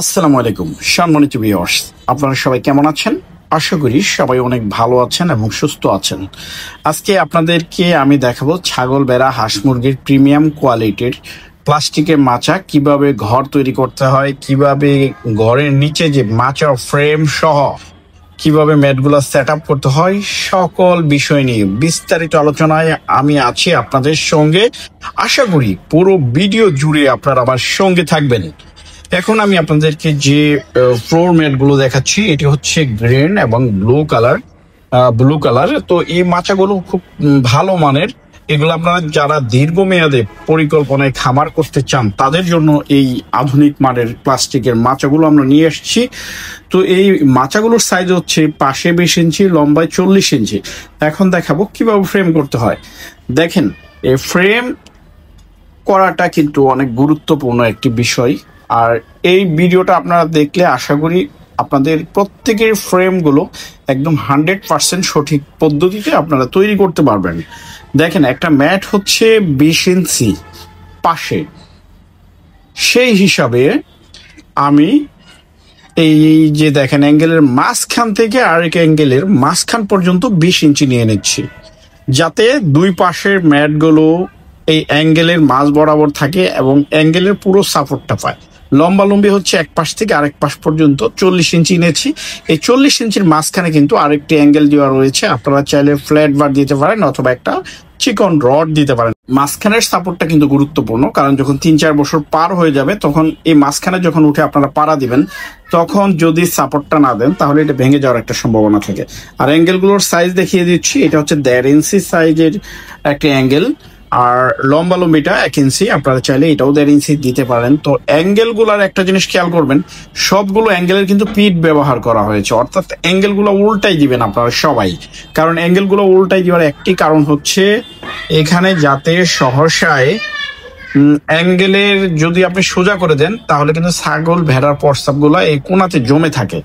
আসসালামু আলাইকুম সম্মানিত ভিউয়ার্স, আপনারা সবাই কেমন আছেন? আশা করি সবাই অনেক ভালো আছেন এবং সুস্থ আছেন। আজকে আপনাদেরকে আমি দেখাবো ছাগল, ভেড়া, হাঁস মুরগির প্রিমিয়াম কোয়ালিটির প্লাস্টিকের মাচা কিভাবে ঘর তৈরি করতে হয়, কিভাবে ঘরের নিচে যে মাচা ফ্রেম সহ কিভাবে ম্যাটগুলো সেট আপ করতে হয়, সকল বিষয় নিয়ে বিস্তারিত আলোচনায় আমি আছি আপনাদের সঙ্গে। আশা করি পুরো ভিডিও জুড়ে আপনারা আমার সঙ্গে থাকবেন। এখন আমি আপনাদেরকে যে ফ্লোর ম্যাট গুলো দেখাচ্ছি, এটি হচ্ছে গ্রিন এবং ব্লু কালার। তো এই মাচাগুলো খুব ভালো মানের। এগুলো আপনারা যারা দীর্ঘমেয়াদে পরিকল্পনায় খামার করতে চান তাদের জন্য এই আধুনিক মানের প্লাস্টিকের মাচাগুলো আমরা নিয়ে এসেছি। তো এই মাচাগুলোর সাইজ হচ্ছে পাশে 20 ইঞ্চি, লম্বায় 40 ইঞ্চি। এখন দেখাবো কিভাবে ফ্রেম করতে হয়। দেখেন, এই ফ্রেম করাটা কিন্তু অনেক গুরুত্বপূর্ণ একটি বিষয়। আর এই ভিডিওটা আপনারা দেখলে আশা করি আপনাদের প্রত্যেকের ফ্রেমগুলো একদম 100% সঠিক পদ্ধতিতে আপনারা তৈরি করতে পারবেন। দেখেন, একটা ম্যাট হচ্ছে 20 ইঞ্চি পাশে, সেই হিসাবে আমি এই যে দেখেন অ্যাঙ্গেলের মাঝখান থেকে আরেক অ্যাঙ্গেলের মাঝখান পর্যন্ত 20 ইঞ্চি নিয়ে নিচ্ছি, যাতে দুই পাশের ম্যাটগুলো এই অ্যাঙ্গেলের মাঝ বরাবর থাকে এবং অ্যাঙ্গেলের পুরো সাপোর্টটা পায়। লম্বালম্বি হচ্ছে এক পাশ থেকে আরেক পাশ পর্যন্ত 40 ইঞ্চি নিয়েছি। এই 40 ইঞ্চির মাঝখানে কিন্তু আরেকটি অ্যাঙ্গেল দেওয়া রয়েছে। আপনারা চাইলে ফ্ল্যাট বার দিতে পারেন অথবা একটা চিকন রড দিতে পারেন। মাঝখানের সাপোর্টটা কিন্তু গুরুত্বপূর্ণ, কারণ যখন 3-4 বছর পার হয়ে যাবে তখন এই মাঝখানে যখন উঠে আপনারা পাড়া দিবেন, তখন যদি সাপোর্টটা না দেন তাহলে এটা ভেঙে যাওয়ার একটা সম্ভাবনা থাকে। আর অ্যাঙ্গেলগুলোর সাইজ দেখিয়ে দিচ্ছি। এটা হচ্ছে 1.5 ইঞ্চি সাইজের একটা অ্যাঙ্গেল, আর লম্বিটা 1 ইঞ্চি। আপনারা চাইলে এটাও 1.5 ইঞ্চি দিতে পারেন। তো অ্যাঙ্গেলগুলোর একটা জিনিস খেয়াল করবেন, সবগুলো অ্যাঙ্গেলের কিন্তু পিট ব্যবহার করা হয়েছে, অর্থাৎ অ্যাঙ্গেলগুলো উল্টাই দিবেন আপনারা সবাই। কারণ অ্যাঙ্গেলগুলো উল্টাই দেওয়ার একটি কারণ হচ্ছে এখানে যাতে সহসায় অ্যাঙ্গেলের যদি আপনি সোজা করে দেন তাহলে কিন্তু ছাগল, ভেড়ার প্রস্রাবগুলো এই কোণাতে জমে থাকে।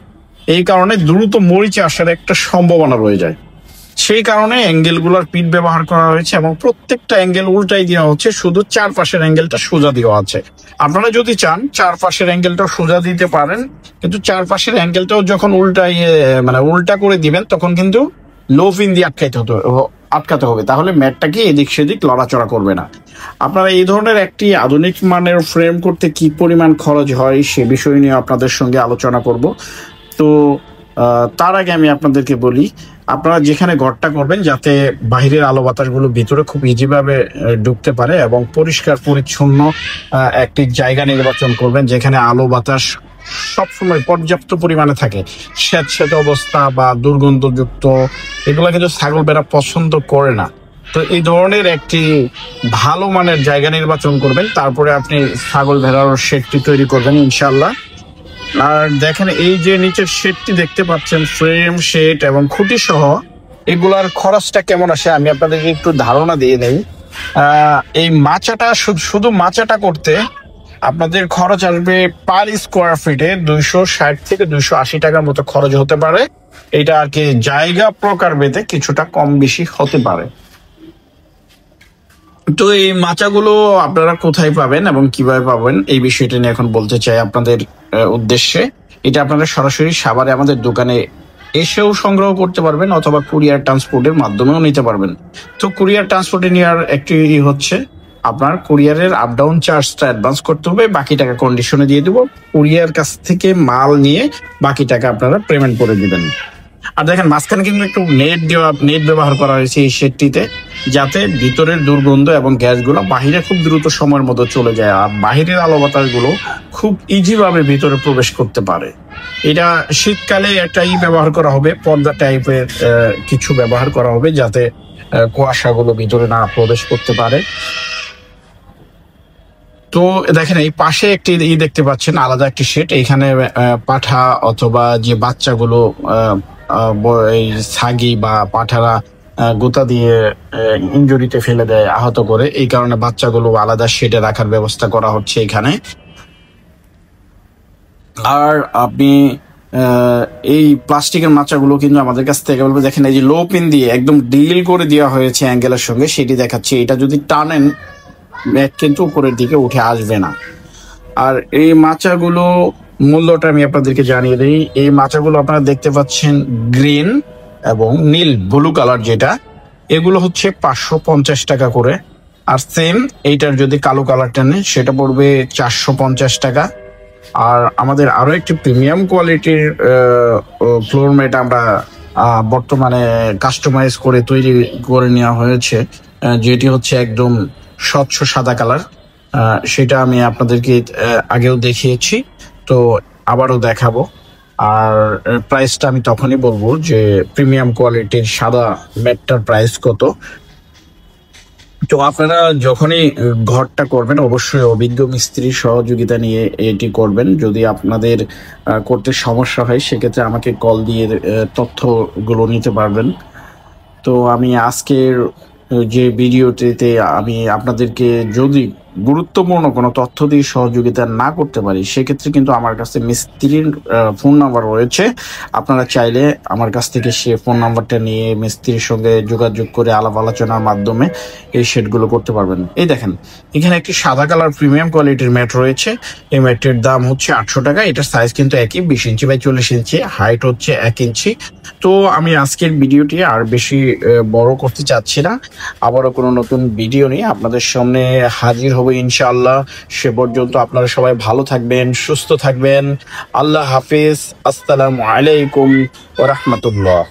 এই কারণে দ্রুত মরিচে আসার একটা সম্ভাবনা রয়ে যায়। সেই কারণে অ্যাঙ্গেলগুলোর পিট ব্যবহার করা হয়েছে এবং প্রত্যেকটা অ্যাঙ্গেল উল্টাই দেওয়া হচ্ছে, শুধু চারপাশের অ্যাঙ্গেলটা সোজা দেওয়া আছে। আপনারা যদি চান চারপাশের অ্যাঙ্গেলটা সোজা দিতে পারেন, কিন্তু চারপাশের অ্যাঙ্গেলটাও যখন উল্টা করে দিবেন তখন কিন্তু লো পিন দিয়ে আটকাতে হবে, তাহলে ম্যাটটাকে এদিক সেদিক লড়াচড়া করবে না। আপনারা এই ধরনের একটি আধুনিক মানের ফ্রেম করতে কি পরিমাণ খরচ হয় সে বিষয় নিয়ে আপনাদের সঙ্গে আলোচনা করব। তো তার আগে আমি আপনাদেরকে বলি, আপনারা যেখানে ঘরটা করবেন যাতে বাহিরের আলো বাতাসগুলো ভিতরে খুব ইজিভাবে ঢুকতে পারে এবং পরিষ্কার পরিচ্ছন্ন একটি জায়গা নির্বাচন করবেন যেখানে আলো বাতাস সবসময় পর্যাপ্ত পরিমাণে থাকে। স্যাঁতস্যাঁতে অবস্থা বা দুর্গন্ধযুক্ত এগুলো কিন্তু ছাগল, ভেড়া পছন্দ করে না। তো এই ধরনের একটি ভালো মানের জায়গা নির্বাচন করবেন, তারপরে আপনি ছাগল, ভেড়ার শেডটি তৈরি করবেন ইনশাল্লাহ। আর দেখেন, এই যে নিচের শেডটি দেখতে পাচ্ছেন, ফ্রেম, শেড এবং খুঁটি সহ, এগুলার খরচটা কেমন আসে আমি আপনাদেরকে একটু ধারণা দিয়ে নেই। এই মাচাটা শুধু মাচাটা করতে আপনাদের খরচ আসবে পার স্কোয়ার ফিটে 260 থেকে 280 টাকার মতো খরচ হতে পারে। এটা আর কি জায়গা প্রকার ভেদে কিছুটা কম বেশি হতে পারে। তো এই মাচাগুলো আপনারা কোথায় পাবেন এবং কিভাবে পাবেন এই বিষয়টা নিয়ে এখন বলতে চাই আপনাদের উদ্দেশ্যে। এটা আপনারা সরাসরি সাভারে আমাদের দোকানে এসেও সংগ্রহ করতে পারবেন অথবা কুরিয়ার ট্রান্সপোর্টের মাধ্যমেও নিতে পারবেন। তো কুরিয়ার ট্রান্সপোর্টে নেওয়ার একটি হচ্ছে আপনার কুরিয়ারের আপ ডাউন চার্জটা অ্যাডভান্স করতে হবে, বাকি টাকা কন্ডিশনে দিয়ে দেবো। কুরিয়ার কাছ থেকে মাল নিয়ে বাকি টাকা আপনারা পেমেন্ট করে দিবেন। আর দেখেন, মাঝখানে কিন্তু একটু নেট ব্যবহার করা হয়েছে এই শেডটিতে, যাতে ভিতরের দুর্গন্ধ এবং গ্যাসগুলো বাহিরে খুব দ্রুত সময়ের মতো চলে যায় আর বাহিরের আলো বাতাসগুলো খুব ইজিভাবে ভিতরে প্রবেশ করতে পারে। এটা শীতকালে একটা ব্যবহার করা হবে, পর্দা টাইপের কিছু ব্যবহার করা হবে যাতে কুয়াশাগুলো ভিতরে না প্রবেশ করতে পারে। তো দেখেন, এই পাশে একটি দেখতে পাচ্ছেন আলাদা একটি শেড। এখানে পাঠা অথবা যে বাচ্চাগুলো এই ছাগি বা পাঠারা গোতা দিয়ে ইনজুরিতে ফেলে দেয়, আহত করে, এই কারণে বাচ্চাগুলো আলাদা শেডে রাখার ব্যবস্থা করা হচ্ছে এখানে। আর আপনি এই প্লাস্টিকের মাচাগুলো কিন্তু আমাদের কাছ থেকে বলবে, দেখেন এই যে লো পিন দিয়ে একদম ডিল করে দেওয়া হয়েছে অ্যাঙ্গেলের সঙ্গে, সেটি দেখাচ্ছি। এটা যদি টানেন ম্যাট কিন্তু উপরের দিকে উঠে আসবে না। আর এই মাচাগুলো মূল্যটা আমি আপনাদেরকে জানিয়ে দিই। এই মাচাগুলো আপনারা দেখতে পাচ্ছেন গ্রিন এবং নীল ব্লু কালার, যেটা এগুলো হচ্ছে 550 টাকা করে। আর সেম এইটার যদি কালো কালারটা নেন সেটা পড়বে 450 টাকা। আর আমাদের আরো একটি প্রিমিয়াম কোয়ালিটির ফ্লোর ম্যাট আমরা বর্তমানে কাস্টমাইজ করে তৈরি করে নেওয়া হয়েছে, যেটি হচ্ছে একদম স্বচ্ছ সাদা কালার। সেটা আমি আপনাদেরকে আগেও দেখিয়েছি, তো আবারও দেখাবো। আর প্রাইসটা আমি তখনই বলবো যে প্রিমিয়াম কোয়ালিটির সাদা ম্যাটটার প্রাইস কত। তো আপনারা যখনই ঘরটা করবেন অবশ্যই অভিজ্ঞ মিস্ত্রির সহযোগিতা নিয়ে এটি করবেন। যদি আপনাদের করতে সমস্যা হয় সেক্ষেত্রে আমাকে কল দিয়ে তথ্যগুলো নিতে পারবেন। তো আমি আজকের যে ভিডিওটিতে আমি আপনাদেরকে যদি গুরুত্বপূর্ণ কোনো তথ্য দিয়ে সহযোগিতা না করতে পারি সেক্ষেত্রে কিন্তু আমার কাছে মিস্ত্রির ফোন নাম্বার রয়েছে। আপনারা চাইলে আমার কাছ থেকে সে ফোন নাম্বারটা নিয়ে মিস্ত্রির সঙ্গে যোগাযোগ করে আলাপ আলোচনার মাধ্যমে এই শেডগুলো করতে পারবেন। এই দেখেন, এখানে একটি সাদা কালার প্রিমিয়াম কোয়ালিটির ম্যাট রয়েছে। এই ম্যাটের দাম হচ্ছে 800 টাকা। এটার সাইজ কিন্তু একই, 20 ইঞ্চি বাই 40 ইঞ্চি, হাইট হচ্ছে 1 ইঞ্চি। তো আমি আজকের ভিডিওটি আর বেশি বড় করতে চাচ্ছি না। আবারও কোনো নতুন ভিডিও নিয়ে আপনাদের সামনে হাজির হব ইনশাআল্লাহ। সে পর্যন্ত আপনারা সবাই ভালো থাকবেন, সুস্থ থাকবেন। আল্লাহ হাফিজ। আসসালামু আলাইকুম ওয়া রাহমাতুল্লাহ।